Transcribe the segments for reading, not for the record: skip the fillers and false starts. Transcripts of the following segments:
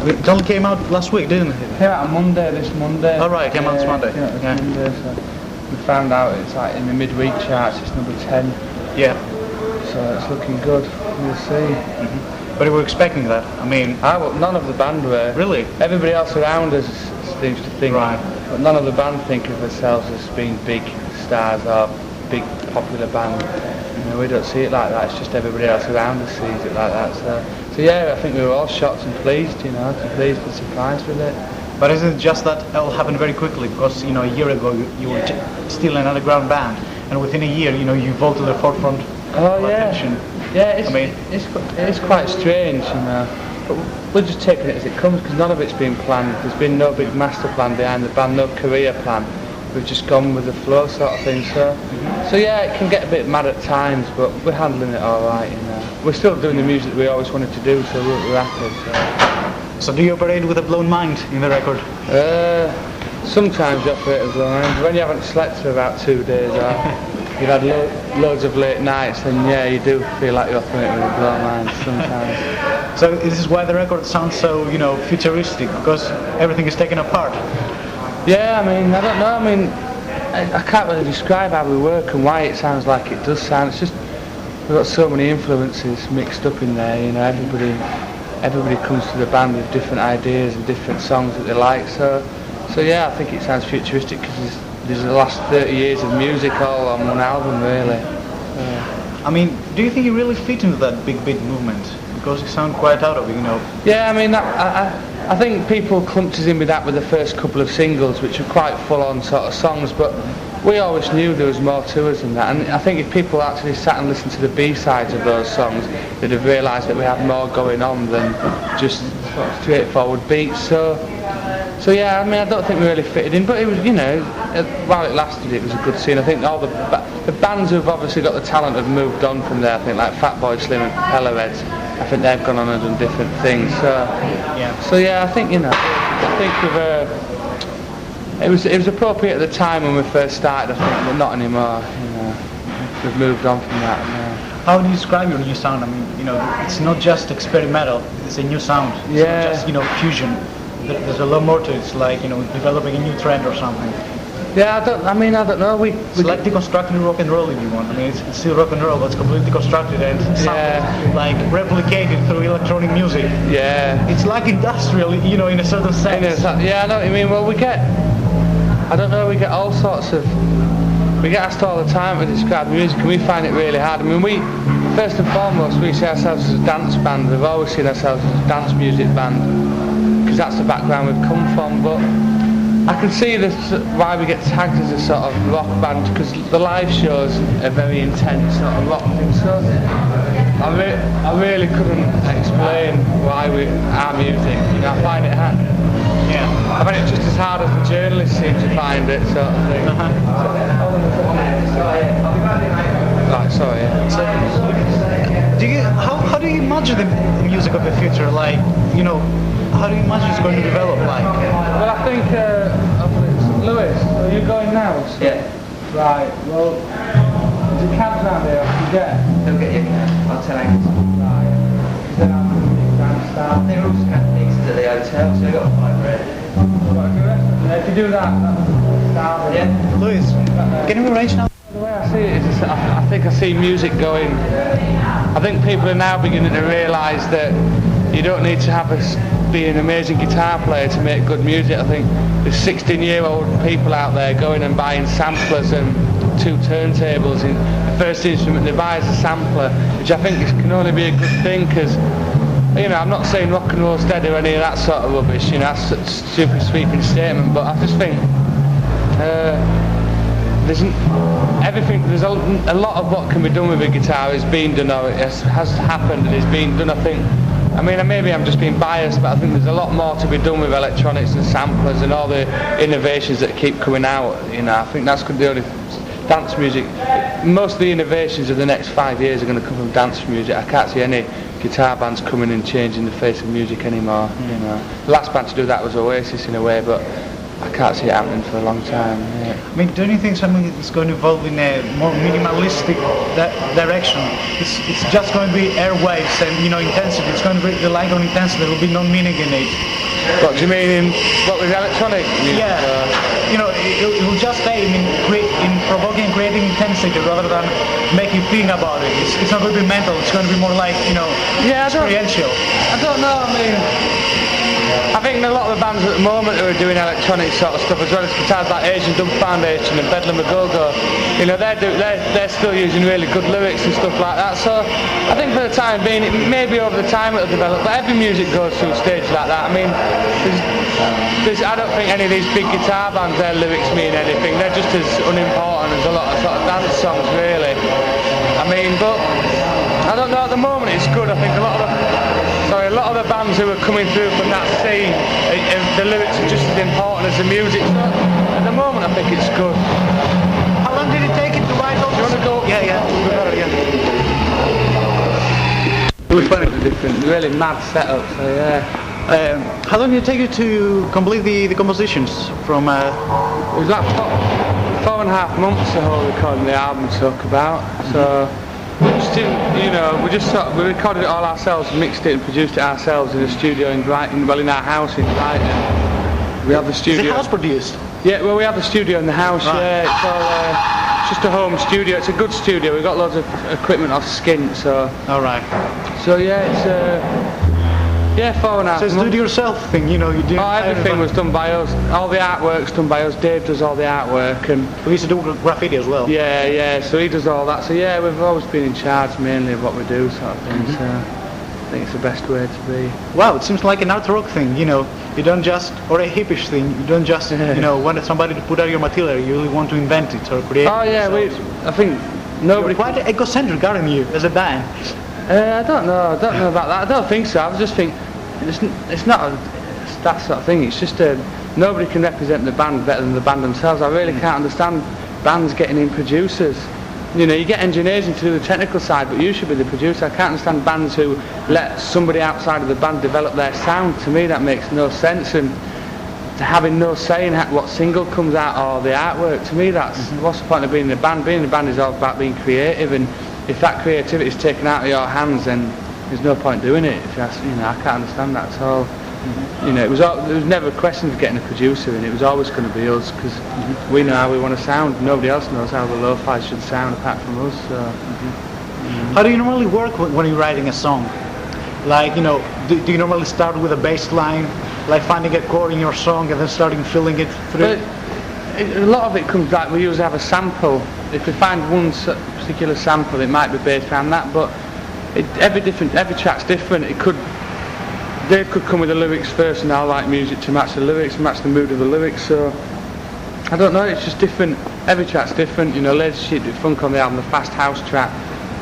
It only came out last week, didn't it? Came out on Monday, this Monday. Oh right, it came out this Monday. Yeah. Monday, so we found out it's like in the midweek charts, it's number 10. Yeah. So it's looking good, we'll see. But we were expecting that, I mean... None of the band were. Really? Everybody else around us seems to think, right. But none of the band think of themselves as being big stars or big popular band. We don't see it like that, it's just everybody else around us sees it like that. So yeah, I think we were all shocked and pleased, pleased and surprised with it. But isn't it just that it all happened very quickly? Because, a year ago you were still an underground band, and within a year, you evolved to the forefront of attention. Yeah, it's quite strange, But we're just taking it as it comes, because none of it's been planned. There's been no big master plan behind the band, no career plan. We've just gone with the flow sort of thing. So yeah, it can get a bit mad at times, but we're handling it all right. We're still doing the music we always wanted to do, so we're happy. So do you operate with a blown mind in the record? Sometimes you operate with a blown mind. When you haven't slept for about 2 days, or you've had loads of late nights, then yeah, you do feel like you're operating with a blown mind sometimes. So this is why the record sounds so, futuristic, because everything is taken apart. Yeah, I don't know, I can't really describe how we work and why it sounds like it does sound. It's just, we've got so many influences mixed up in there, everybody comes to the band with different ideas and different songs that they like, so yeah, I think it sounds futuristic because there's the last 30 years of music all on one album, really. Do you think you really fit into that big beat movement? Because you sound quite out of it, Yeah, I think people clumped us in with that with the first couple of singles, which were quite full-on sort of songs, but we always knew there was more to us than that, and I think if people actually sat and listened to the B-sides of those songs, they'd have realised that we had more going on than just sort of straightforward beats. So yeah, I don't think we really fitted in, but it was, while it lasted, it was a good scene. I think all the bands who've obviously got the talent have moved on from there. I think like Fatboy Slim and Pellerheads, I think they've gone on and done different things. So yeah, I think it was appropriate at the time when we first started, I think, but not anymore. We've moved on from that now. How do you describe your new sound? It's not just experimental; it's a new sound. It's not just fusion. There's a lot more to it. It's like developing a new trend or something. Yeah, I don't know. It's like deconstructing rock and roll, if you want. It's still rock and roll, but it's completely deconstructed and like replicated through electronic music. Yeah. It's like industrial, in a certain sense. Yeah, I know what you mean. Well, we get all sorts of. We get asked all the time to describe music, and we find it really hard. We first and foremost we see ourselves as a dance band. We've always seen ourselves as a dance music band because that's the background we've come from. But I can see why we get tagged as a sort of rock band, because the live shows are very intense sort of rock things. So I really couldn't explain why our music. I find it hard. Yeah. I find it just as hard as the journalists seem to find it, sort of thing. Right, sorry. Yeah. So, how do you imagine the music of the future? Like, how do you imagine it's going to develop? Like? Well, I think, Lewis, are you going now? So? Yeah. Right. Well, there's a cab down there. They'll get you. I'll tell you. Right. Then I'm going to downstairs. They're all next to the hotel, so they've got a flight ready. If you do that, Yeah. Louis, can you arrange now? The way I see it is, I think I see music going. I think people are now beginning to realise that you don't need to be an amazing guitar player to make good music. I think there's 16-year-old people out there going and buying samplers and 2 turntables. The first instrument they buy is a sampler, which I think can only be a good thing, because I'm not saying rock and roll's dead or any of that sort of rubbish, that's a super sweeping statement, but I just think there's a lot of what can be done with a guitar is being done, or it has happened and is being done. I think, maybe I'm just being biased, but I think there's a lot more to be done with electronics and samplers and all the innovations that keep coming out. I think that's the only dance music. Most of the innovations of the next 5 years are going to come from dance music. I can't see any guitar bands coming and changing the face of music anymore. The last band to do that was Oasis in a way, but I can't see it happening for a long time. Yeah. mean, don't you think something is going to evolve in a more minimalistic direction? It's just going to be airwaves and intensity. It's going to be the light on intensity. There will be no meaning in it. What do you mean what with electronic music? Yeah, it will just stay in provoking and creating intensity rather than make you think about it. It's not going to be mental. It's going to be more like experiential. I don't know. I mean, I think a lot of the bands at the moment who are doing electronic sort of stuff, as well as guitars like Asian Dub Foundation and Bedlam a Go-Go, they're still using really good lyrics and stuff like that. So I think for the time being, maybe over the time it'll develop, but every music goes through a stage like that. I mean, I don't think any of these big guitar bands, their lyrics mean anything. They're just as unimportant as a lot of sort of dance songs, really. I mean, but I don't know, at the moment it's good. I think a lot of the bands who are coming through from that scene, the lyrics are just as important as the music. So at the moment I think it's good. How long did it take you to write all this? Do you want to go? Yeah. Really funny. Different, really mad setup, so yeah. How long did it take you to complete the compositions from... It was like 4.5 months the whole recording the album took about, so... We recorded it all ourselves, mixed it and produced it ourselves in a studio in Brighton, in our house in Brighton. We have the studio. Is it house produced? Yeah, well we have the studio in the house, right. Yeah, it's all, it's just a home studio, it's a good studio, we've got loads of equipment off Skint, so... Alright. So yeah, it's 4.5 months. So it's do it yourself thing, you do... Oh, everything was done by us, all the artwork's done by us, Dave does all the artwork and... We used to do graffiti as well. Yeah, so he does all that, so yeah, we've always been in charge mainly of what we do sort of thing, so I think it's the best way to be. Wow, it seems like an art rock thing, you don't just, or a hippish thing, you don't just, want somebody to put out your material, you really want to invent it or create it. Oh yeah, I think nobody... You're quite egocentric, aren't you, as a band? I don't know about that, I don't think so, I just think it's not that sort of thing, it's just nobody can represent the band better than the band themselves. I really can't understand bands getting in producers. You get engineers in to do the technical side, but you should be the producer. I can't understand bands who let somebody outside of the band develop their sound. To me that makes no sense, and having no say in what single comes out or the artwork, to me that's what's the point of being in the band? Being in the band is all about being creative, and if that creativity is taken out of your hands, then there's no point doing it. If you ask, I can't understand that at all. There was never a question of getting a producer, and it was always going to be us, because we know how we want to sound. Nobody else knows how the lo-fi should sound apart from us. So. How do you normally work when you're writing a song? Like, do you normally start with a bass line, like finding a chord in your song and then starting filling it through? A lot of it comes back, we usually have a sample. If we find one particular sample, it might be based around that, but every track's different. Dave could come with the lyrics first, and I like music to match the lyrics, match the mood of the lyrics, so I don't know, it's just different. Every track's different, Lazy Sheep did funk on the album, the fast house track,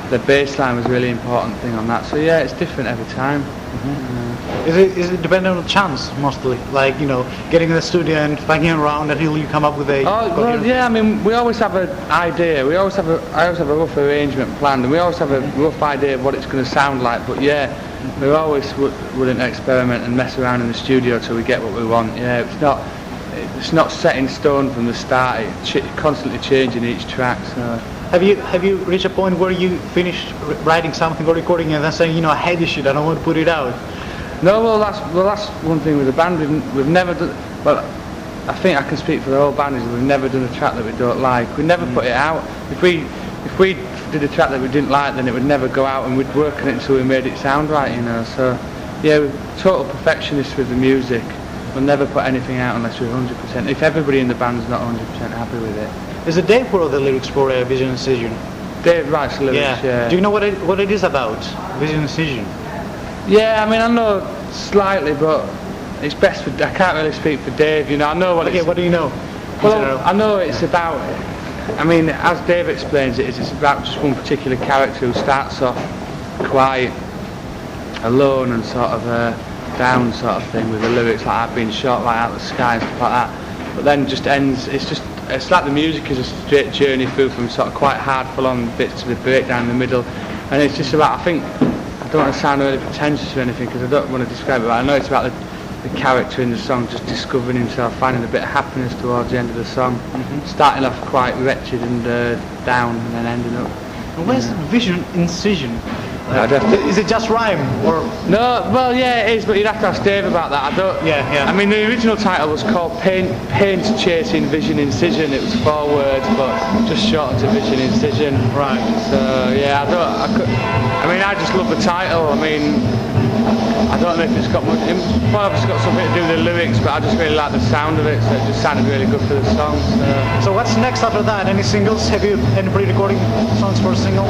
the bass line was a really important thing on that, so yeah, it's different every time. Is it dependent on chance mostly, like getting in the studio and banging around until you come up with a... well, yeah, I mean, we always have an idea, I always have a rough arrangement planned, and we always have a rough idea of what it's going to sound like, but yeah, we always wouldn't experiment and mess around in the studio till we get what we want. Yeah, it's not set in stone from the start, it's constantly changing each track, so... Have you reached a point where you finished writing something or recording and then saying, I hate this shit, I don't want to put it out? No, well that's one thing with the band. We've never done. Well, I think I can speak for the whole band. Is we've never done a track that we don't like. We never put it out. If we did a track that we didn't like, then it would never go out, and we'd work on it until we made it sound right. So yeah, we're total perfectionists with the music. We'll never put anything out unless we're 100%. If everybody in the band's not 100% happy with it. Is it Dave who wrote the lyrics for Vision Incision? Dave writes the lyrics. Yeah. Do you know what it is about? Vision Incision. Yeah, I mean, I know slightly, but it's best for... I can't really speak for Dave, I know what it's... what do you know? Well, I know it's about... I mean, as Dave explains it's about just one particular character who starts off quite alone and sort of down sort of thing, with the lyrics like I've been shot right out of the sky and stuff like that. But then just ends... It's like the music is a straight journey through from sort of quite hard, full-on bits to the breakdown in the middle. And it's just about, I think... I don't want to sound really pretentious or anything, because I don't want to describe it, but I know it's about the character in the song just discovering himself, finding a bit of happiness towards the end of the song, starting off quite wretched and down, and then ending up. And where's vision incision? I'd have to- Is it just rhyme or? No, well, yeah, it is, but you'd have to ask Dave about that. I don't. Yeah. I mean, the original title was called Paint Chasing Vision Incision. It was 4 words, but just shortened to Vision Incision. Right. So yeah, I mean, I just love the title. I mean, I don't know if it's got much. It's probably got something to do with the lyrics, but I just really like the sound of it. So it just sounded really good for the song. So what's next after that? Any singles? Have you any pre-recording songs for a single?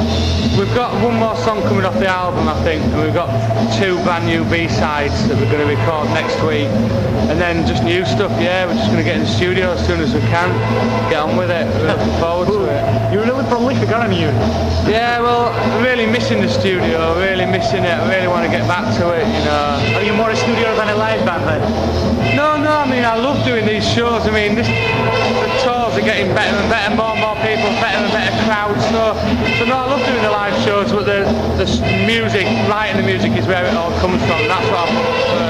We've got one more song coming off the album, I think, and we've got 2 brand new B-sides that we're going to record next week, and then just new stuff. Yeah, we're just going to get in the studio as soon as we can, get on with it. We're looking forward to it. You're really prolific, aren't you? Yeah, well, I'm really missing the studio, really missing it. I really want to get back to it, you know. Are you more a studio than a live band then? No, I mean, I love doing these shows. I mean, the tours are getting better and better, more and more people, better and better crowds. So no, I love doing the live shows, but the music, writing the music is where it all comes from. That's what I